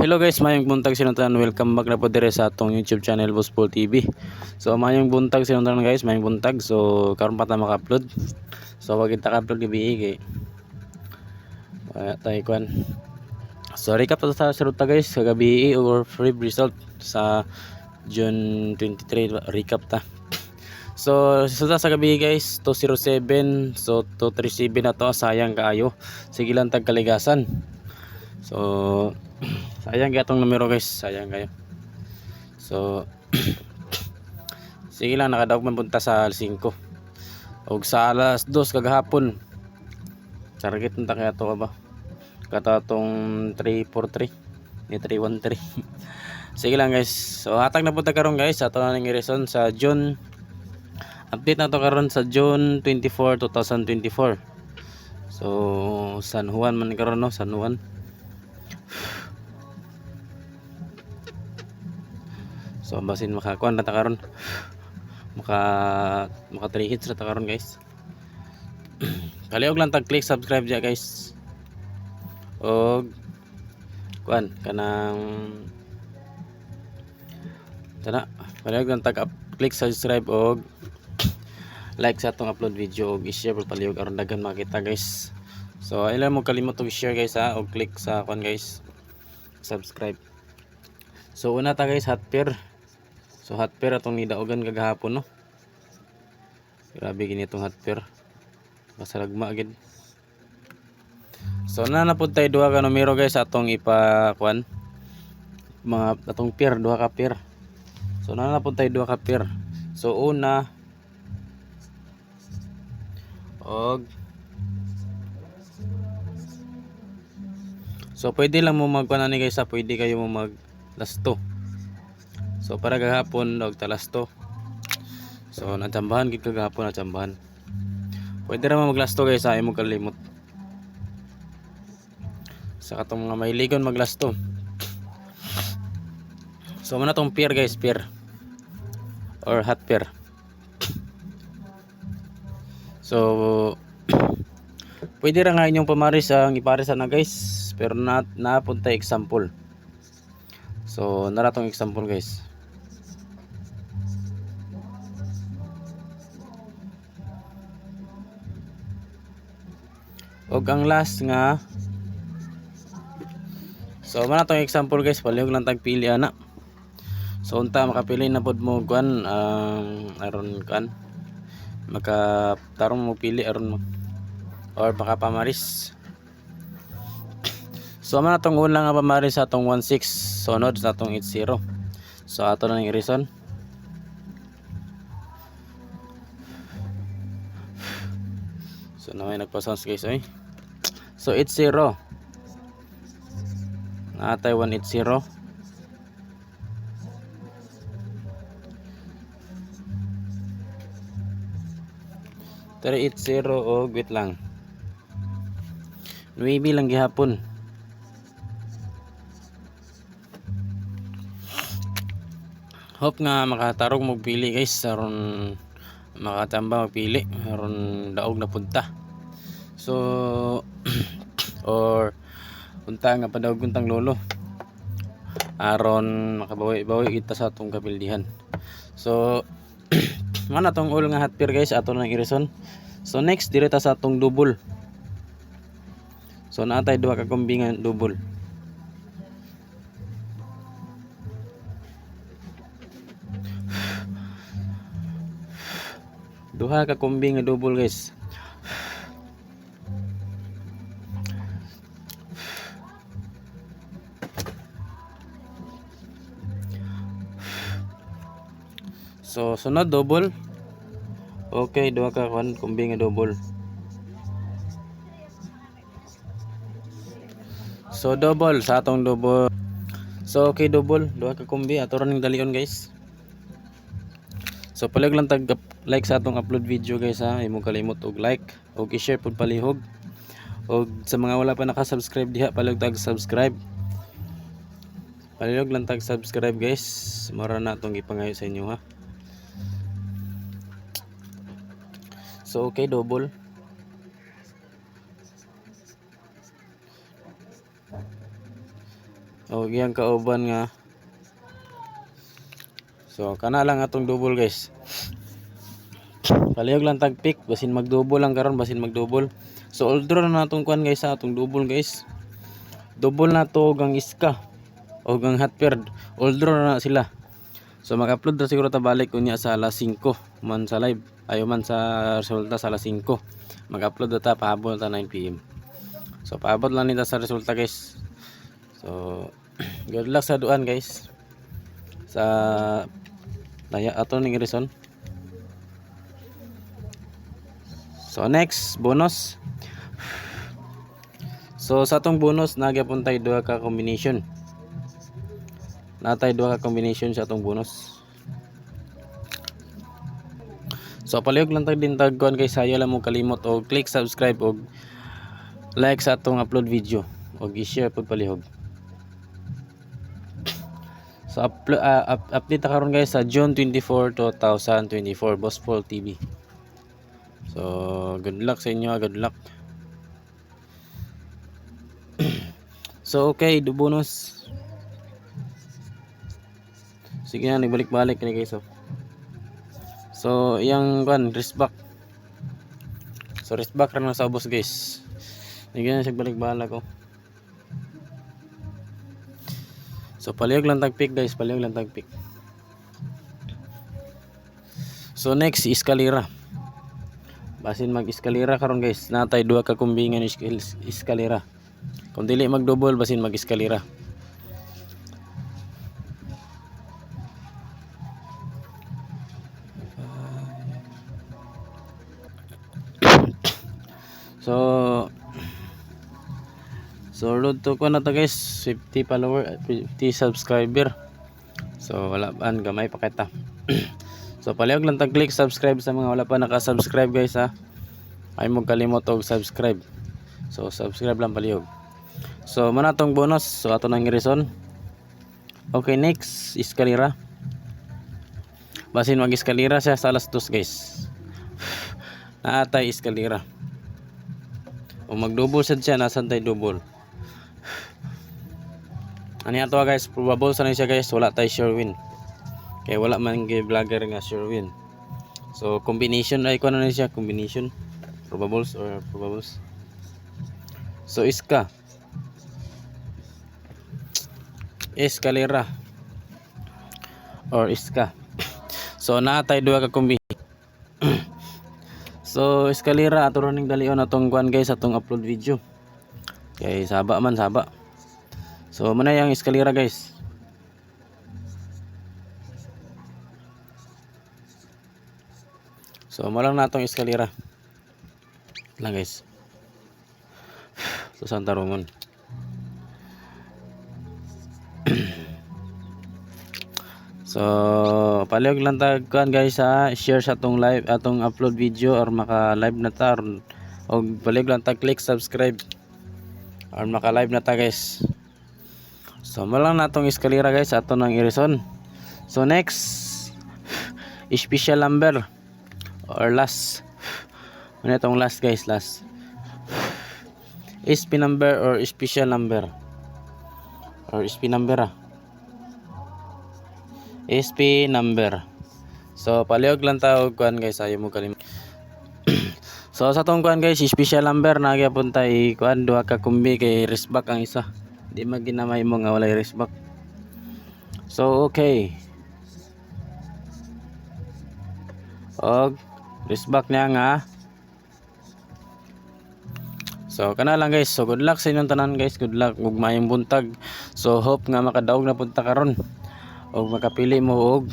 Hello guys, mayong buntag sinundan. Welcome back na po dire sa atong YouTube channel Boss Paul TV. So mayong buntag sinundan guys, mayong buntag. So karon pa ta maka-upload. So wag kita ka-upload gabi kay tayo kuan. So recap ta sa resulta guys kagabi or free result sa June 23 recap ta. So resulta sa gabi guys 207, so 237 na to, sayang kaayo. Sige lang tag kaligasan. So sayang kaya itong numero guys, sayang kayo. So sige lang, nakadaog man punta sa alas 5 o sa alas 2 kagahapon. Target nta kaya to ba? Kata tong 343 ni 313. Sige lang guys. So hatag na punta karon guys, ato na ning reason sa June. Update na to karon sa June 24, 2024. So San Juan man karon no, San Juan. So basin makakuan na ta karon. Maka 3 hits na ta karon guys. Kaliog lang tag click subscribe diya guys. Og kuan kanang tana, kaliog lang tag click subscribe og like sa atong upload video og i-share pud paliog aron daghan makita guys. So ilan mo kalimot og share guys ha, og click sa kuan guys, subscribe. So una ta guys, hot pair. So hot pair atong nidaogan kagahapon no. Grabe gini itong hot pair. Masalagma gid. So na pud tay duha ka numero guys atong ipakuan. Mga atong pair, duha ka pair. So na pud tay duha ka pair. So una og so pwede lang mo magkuan ani guys, pwede kayo mo mag last 2. So para gahapon og talasto. So natsambahan gid kagahapon, natsambahan. Pwede ra mag last 2 guys, ay mo kalimot. Sa katong mga mailigon mag last 2. So muna tong pair guys, pair or hot pair. So pwede ra nga inyong pamaris ang ipares na guys, pero napunta example. So nara tong example guys. Og ang last nga, so mana tong example guys, palihog lang tag pili ana. So unta makapili na pod mo kuan aron kan maka tarong mo pili aron mo or makapamaris. So mana tong una nga pamaris sa atong 16, sunod sa atong 80. So ato na ning reason. So na may nagpa-sounds guys oy. So 80. Natay 180. Tara 80 o wait lang. 9 lang gihapon. Hope nga makatarog mo pili guys aron makatamba magpili aron daog na punta. So or punta nga padawag kuntang lolo aron makabawi-bawi kita sa atong kapildihan. So mana tong all nga hot pair guys, ato nang irison. So next direta sa atong double. So naatay duha ka kombingan double. Duha ka kombi nga double guys. So sunod double. Okay, duha ka kombi nga double. So double sa atong double. So okay double, duha ka kombi ato ra ning dalion guys. So palig lang tag like sa atong upload video guys ha, imong kalimot og like og i-share pud palihog. Og sa mga wala pa naka-subscribe diha, palig tag subscribe. Palihog lang tag subscribe guys. Mara na tong ipangayo sa inyo ha. So okay double. O iyang kauban nga. So kana lang atong double guys. Palihog lang tag pick basin mag-double lang karon, basin mag-double. So all draw na natong kuan guys sa atong double guys. Double na to gang iska o gang hot paired. All draw na sila. So mag-upload na siguro ta balik unya sa alas 5 man sa live. Ayo man sa resulta sa alas 5. Mag-upload na ta pahabol ta 9 PM. So paabot lang nita sa resulta guys. So good luck sa duan guys. Sa daya ato ning reason. So next bonus. So sa atong bonus nagyapon tay duha ka combination. Natay duha ka combination sa atong bonus. So palihog lang tag din tag kuan kay sayo lang mo kalimot og click subscribe og like sa atong upload video og i-share pud palihog. So update ta karon guys sa June 24, 2024 Boss Paul TV. So good luck sa inyo, good luck. So okay, do bonus. Sige na, nagbalik-balik kini guys. So yang kan wrist back. So wrist back ra na sa ubos guys. Sige na siya balik-balik ko. So palihog lang tag pick guys, palihog lang tag pick. So next escalera. Basin mag-escalera karon guys. Natay duha ka kumbingan escalera. Kung dili mag-double basin mag-escalera. So load to ko na to guys, 50 follower, 50 subscriber. So wala ban gamay pa kita. So palihog lang tag click subscribe sa mga wala pa naka-subscribe guys ha. Ay mo kalimot og subscribe. So subscribe lang palihog. So mana tong bonus, so ato nang reason. Okay, next escalera. Basin mag-escalera siya sa alas 2 guys. Naatay escalera. O mag-double sad siya, nasan tay double. Ani ato guys, probable sa siya guys, wala tay sure win. Kaya wala man gay vlogger nga sure win. So combination ay ko na siya, combination probables or probables. So iska. Escalera or iska. So naatay duha ka kombi. So escalera ato ning dalion atong kuan guys, atong upload video. Kay saba man saba. So muna yang escalera guys. So malang natong escalera. Lang guys. So Santa Romon. So palihog lang tag kuan guys ha, share sa atong live, atong upload video or maka live na ta or palihog lang tag click subscribe or maka live na ta guys. So malang natong escalera guys ato nang i-reason. So next special number or last. Ano itong last guys, last. SP number or special number. Or SP number SP number. So palihog lang tawag kuan guys, ayo mo kalim. So sa tong kuan guys, special number na gyapon tay kuan duha ka kumbi kay wrist back ang isa. Di maginamay mo nga walay wrist back. So okay. Og wrist back niya nga. So kana lang guys. So good luck sa inyong tanan guys. Good luck ug maayong buntag. So hope nga makadaog na punta karon og makapili mo og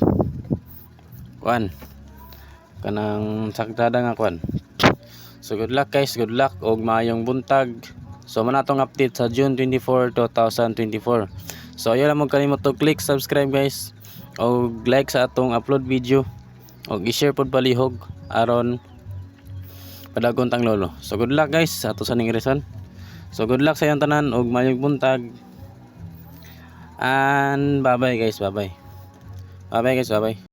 kuan kanang sagdada nga kuan. So good luck guys, good luck og maayong buntag. So man atong update sa June 24, 2024. So ayo lang mo kalimot to click subscribe guys og like sa atong upload video og i-share pod palihog aron padagon tang lolo. So good luck guys sa ato sa ning reason. So good luck sa iyong tanan og maayong buntag. And bye bye guys, bye bye. Bye bye guys, bye bye.